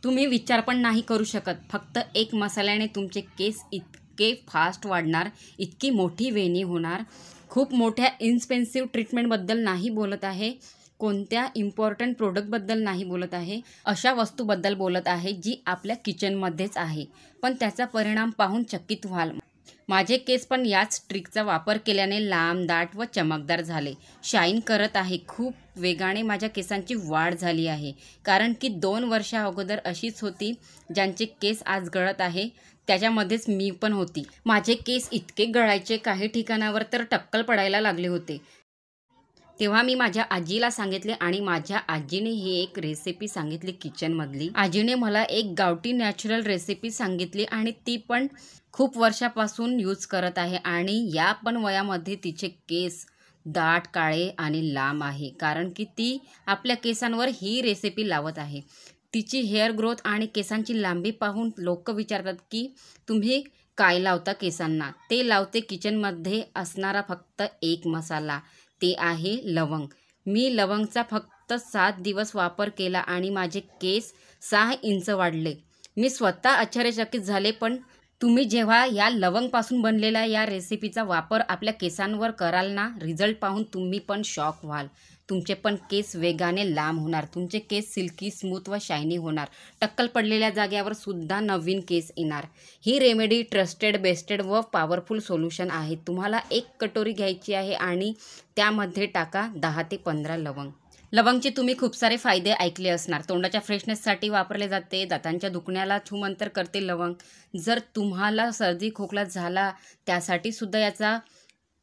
तुम्ही विचार पण नाही करू शकत, फक्त एक मसाल्याने तुमचे केस इतके फास्ट वाढणार, इतकी मोठी वेणी होणार. खूप मोठ्या इन्स्पेन्सिव्ह ट्रीटमेंटबद्दल नाही बोलत आहे, कोणत्या इम्पॉर्टंट प्रोडक्टबद्दल नाही बोलत आहे, अशा वस्तूबद्दल बोलत आहे जी आपल्या किचनमध्येच आहे, पण त्याचा परिणाम पाहून चकित व्हाल. माझे केस पण याच ट्रिकचा वापर केल्याने लांब, दाट व चमकदार झाले, शाईन करत आहे. खूप वेगाने माझ्या केसांची वाढ झाली आहे, कारण की 2 वर्षा अगोदर अशीच होती. ज्यांचे केस आज गळत आहे त्याच्यामध्येच मी पण होती. माझे केस इतके गळायचे, काही ठिकाणावर तर टक्कल पडायला लागले होते. तेव्हा मी माझ्या आजीला सांगितले आणि माझ्या आजीने ही एक रेसिपी सांगितली किचनमधली. आजीने मला एक गावठी नॅचरल रेसिपी सांगितली आणि ती पण खूप वर्षापासून यूज करत आहे आणि या पण वयामध्ये तिचे केस दाट, काळे आणि लांब आहे, कारण की ती आपल्या केसांवर ही रेसिपी लावत आहे. तिची हेअर ग्रोथ आणि केसांची लांबी पाहून लोक विचारतात की तुम्ही काय लावता केसांना. ते लावते किचनमध्ये असणारा फक्त एक मसाला, ते आहे लवंग. मी लवंगचा फक्त 7 दिवस वापर केला आणि माझे केस 6 इंच वाढले. मी स्वतः आश्चर्यचकित झाले. पण तुम्ही जेव्हा या लवंगपासून बनलेल्या या रेसिपीचा वापर आपल्या केसांवर कराल ना, रिझल्ट पाहून तुम्ही पण शॉक व्हाल. तुमचे पण केस वेगाने लांब होणार, तुमचे केस सिल्की, स्मूथ व शायनी होणार, टक्कल पडलेल्या जागेवर सुद्धा नवीन केस येणार. ही रेमेडी ट्रस्टेड, बेस्टेड व पॉवरफुल सोल्युशन आहे. तुम्हाला 1 कटोरी घ्यायची आहे आणि त्यामध्ये टाका 10 ते 15 लवंग. लवंगचे तुम्ही खूप सारे फायदे ऐकले असणार. तोंडाच्या फ्रेशनेससाठी वापरले जाते, दातांच्या दुखण्याला छूमंतर करते लवंग. जर तुम्हाला सर्दी खोकला झाला त्यासाठी सुद्धा याचा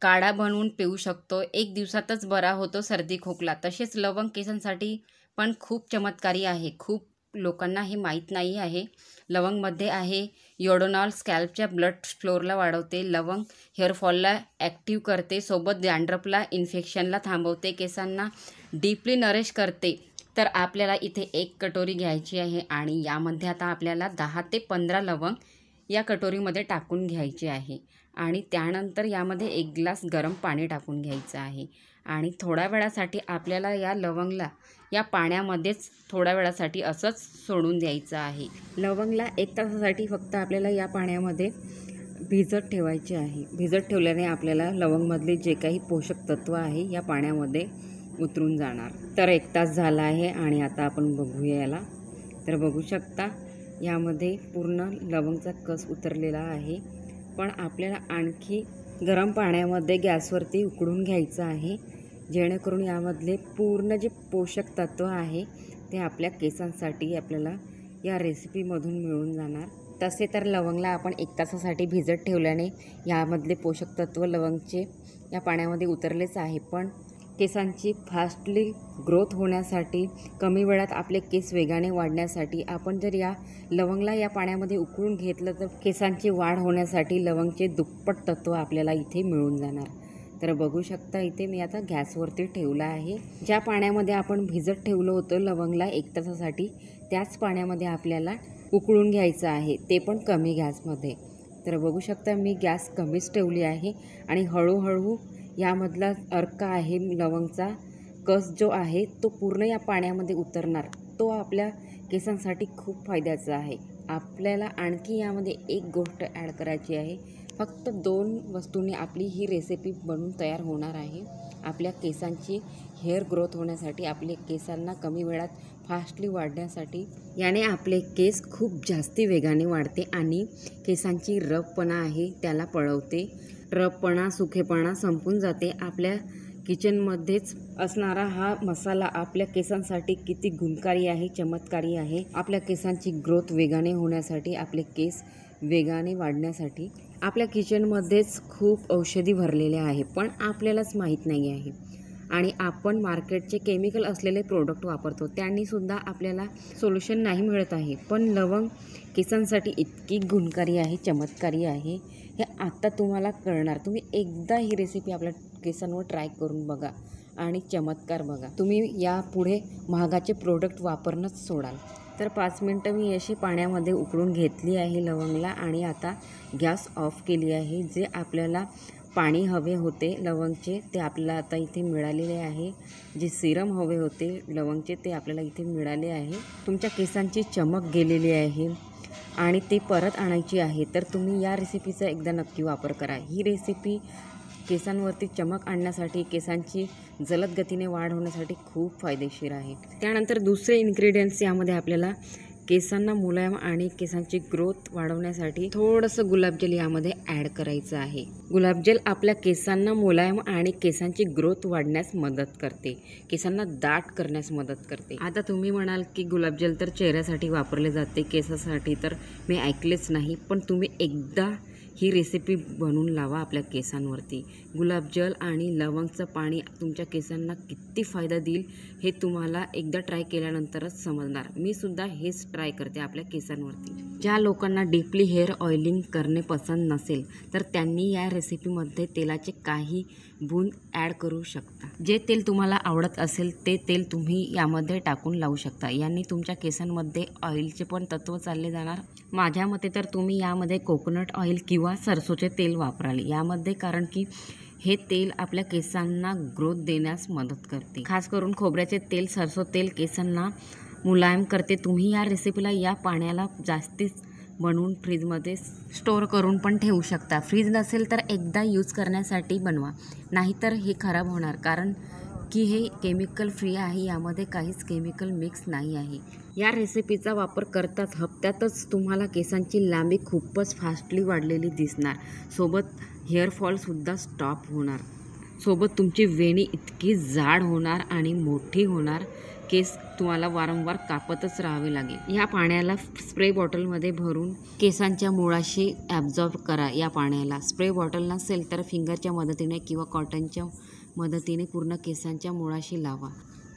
काढा बनवून पिऊ शकतो, 1 दिवसातच बरा होतो सर्दी खोकला. तसेच लवंग केसांसाठी पण खूप चमत्कारी आहे, खूप लोकांना हे माहीत नाही आहे. लवंगमध्ये आहे योडोनॉल, स्कॅल्पच्या ब्लड फ्लोरला वाढवते. लवंग हेअरफॉलला ॲक्टिव्ह करते, सोबत डॅन्ड्रफला, इन्फेक्शनला थांबवते, केसांना डीपली नरिश करते. तर आपल्याला इथे 1 कटोरी घ्यायची आहे आणि यामध्ये आता आपल्याला 10 ते 15 लवंग या कटोरीमध्ये टाकून घ्यायची आहे आणि त्यानंतर यामध्ये 1 ग्लास गरम पाणी टाकून घ्यायचं आहे आणि थोड्या वेळासाठी आपल्याला या लवंगला या पाण्यामध्येच थोड्या वेळासाठी असंच सोडून द्यायचं आहे. लवंगला 1 तासासाठी फक्त आपल्याला या पाण्यामध्ये भिजत ठेवायचे आहे. भिजत ठेवल्याने आपल्याला लवंगमधले जे काही पोषक तत्व आहे या पाण्यामध्ये उतरून जाणार. तर 1 तास झाला आहे आणि आता आपण बघूया याला. तर बघू शकता यामध्ये पूर्ण लवंगचा कस उतरलेला आहे. पण आपल्याला आणखी गरम पाण्यामध्ये गॅसवरती उकळून घ्यायचं आहे, जेणेकरून यामधले पूर्ण जे पोषक तत्व आहे ते आपल्या केसांसाठी आपल्याला या रेसिपीमधून मिळून जाणार. तसे तर लवंगला आपण 1 तासासाठी भिजत ठेवल्याने यामधले पोषक तत्व लवंगचे या पाण्यामध्ये उतरलेच आहे. पण केसांची फास्टली ग्रोथ होण्यासाठी, कमी वेळात आपले केस वेगाने वाढण्यासाठी आपण जर या लवंगला या पाण्यामध्ये उकळून घेतलं तर केसांची वाढ होण्यासाठी लवंगचे दुप्पट तत्व आपल्याला इथे मिळून जाणार. तर बघू शकता इथे मी आता गॅसवरती ठेवलं आहे. ज्या पाण्यामध्ये आपण भिजत ठेवलं होतं लवंगला 1 तासासाठी, त्याच पाण्यामध्ये आपल्याला उकळून घ्यायचं आहे, ते पण कमी गॅसमध्ये. तर बघू शकता मी गॅस कमीच ठेवली आहे आणि हळूहळू यामधला अर्क आहे लवंगचा कस जो आहे तो पूर्ण या पाण्यामध्ये उतरणार. तो आपल्या केसांसाठी खूप फायद्याचा आहे. आपल्याला आणखी यामध्ये एक गोष्ट ॲड करायची आहे. फक्त 2 वस्तूंनी आपली ही रेसिपी बनून तयार होणार आहे. आपल्या केसांची हेअर ग्रोथ होण्यासाठी, आपले केसांना कमी वेळात फास्टली वाढण्यासाठी. याने आपले केस खूप जास्ती वेगाने वाढते आणि केसांची रफपणा आहे त्याला पळवते. रफपणा, सुखेपणा संपून जाते. आपल्या किचनमध्येच असणारा हा मसाला आपल्या केसांसाठी किती गुणकारी आहे, चमत्कारी आहे. आपल्या केसांची ग्रोथ वेगाने होण्यासाठी, आपले केस वेगाने वाढण्यासाठी आपल्या किचनमध्येच खूप औषधी भरलेले आहे, पण आपल्यालाच माहीत नाही आहे. आणि आपण मार्केटचे केमिकल असलेले प्रोडक्ट वापरतो, त्यांनीसुद्धा आपल्याला सोल्युशन नाही मिळत आहे. पण लवंग केसांसाठी इतकी गुणकारी आहे, चमत्कारी आहे, हे आत्ता तुम्हाला कळणार. तुम्ही एकदा ही रेसिपी आपल्या केसांवर ट्राय करून बघा आणि चमत्कार बघा. तुम्ही यापुढे महागाचे प्रोडक्ट वापरणंच सोडाल. तर 5 मिनटं मी अशी पाण्यामध्ये उकळून घेतली आहे लवंगला आणि आता गॅस ऑफ केली आहे. जे आपल्याला पाणी हवे होते लवंगचे ते आपल्याला आता इथे मिळालेले आहे. जे सिरम हवे होते लवंगचे ते आपल्याला इथे मिळाले आहे. तुमच्या केसांची चमक गेलेली आहे आणि ते परत आणायची आहे तर तुम्ही या रेसिपीचा एकदा नक्की वापर करा. ही रेसिपी केसांवरती चमक आणण्यासाठी, केसांची जलद गतीने वाढ होण्यासाठी खूप फायदेशीर आहे. त्यानंतर दुसरे इन्ग्रेडियंट्स यामध्ये आपल्याला केसांना मुलायम आणि केसांची ग्रोथ वाढवण्यासाठी थोडंसं गुलाबजल यामध्ये ॲड करायचं आहे. गुलाबजल आपल्या केसांना मुलायम आणि केसांची ग्रोथ वाढण्यास मदत करते, केसांना दाट करण्यास मदत करते. आता तुम्ही म्हणाल की गुलाबजल तर चेहऱ्यासाठी वापरले जाते, केसासाठी तर मी ऐकलेच नाही. पण तुम्ही एकदा ही रेसिपी बनवून लावा आपल्या केसांवरती. गुलाबजल आणि लवंगचं पाणी तुमच्या केसांना किती फायदा देईल हे तुम्हाला एकदा ट्राय केल्यानंतरच समजणार. मी सुद्धा हेच ट्राय करते आपल्या केसांवरती. ज्या लोकांना डीपली हेअर ऑइलिंग करणे पसंत नसेल तर त्यांनी या रेसिपीमध्ये तेलाचे काही बूंद ॲड करू शकता. जे तेल तुम्हाला आवडत असेल ते तेल तुम्ही यामध्ये टाकून लावू शकता. यांनी तुमच्या केसांमध्ये ऑइलचे पण तत्त्व चालले जाणार. माझ्या मते तर तुम्ही यामध्ये कोकोनट ऑइल किंवा सरसोचे तेल वापराल यामध्ये, कारण की हे तेल आपल्या केसांना ग्रोथ देण्यास मदत करते. खास करून खोबऱ्याचे तेल, सरसो तेल केसांना मुलायम करते. तुम्ही या रेसिपीला या पाण्याला जास्तीच बनवून फ्रीजमध्ये स्टोअर करून पण ठेवू शकता. फ्रीज नसेल तर एकदा यूज करण्यासाठी बनवा, नाहीतर हे खराब होणार, कारण की हे केमिकल फ्री आहे. यामध्ये काहीच केमिकल मिक्स नाही आहे. या रेसिपीचा वापर करताच हप्त्यातच तुम्हाला केसांची लांबी खूपच फास्टली वाढलेली दिसणार. सोबत हेअरफॉलसुद्धा स्टॉप होणार. सोबत तुमची वेणी इतकी जाड होणार आणि मोठी होणार, केस तुम्हाला वारंवार कापतच राहावे लागेल. या पाण्याला स्प्रे बॉटलमध्ये भरून केसांच्या मुळाशी ॲब्झॉर्ब करा. या पाण्याला स्प्रे बॉटल नसेल तर फिंगरच्या मदतीने किंवा कॉटनच्या मदतीने पूर्ण केसांच्या मुळाशी लावा.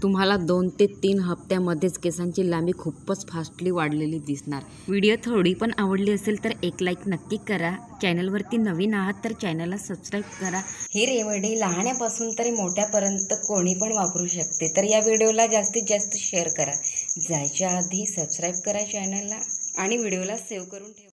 तुम्हाला 2 ते 3 हप्त्यामध्येच केसांची लांबी खूपच फास्टली वाढलेली दिसणार. व्हिडिओ थोडी पण आवडली असेल तर एक लाईक नक्की करा. चॅनलवरती नवीन आहात तर चॅनलला सबस्क्राईब करा. ही रेमेडी लहानापासून तरी मोठ्यापर्यंत कोणी पण वापरू शकते. तर या व्हिडिओला जास्तीत जास्त शेअर करा. जायच्या आधी सबस्क्राईब करा चॅनलला आणि व्हिडिओला सेव्ह करून ठेवा.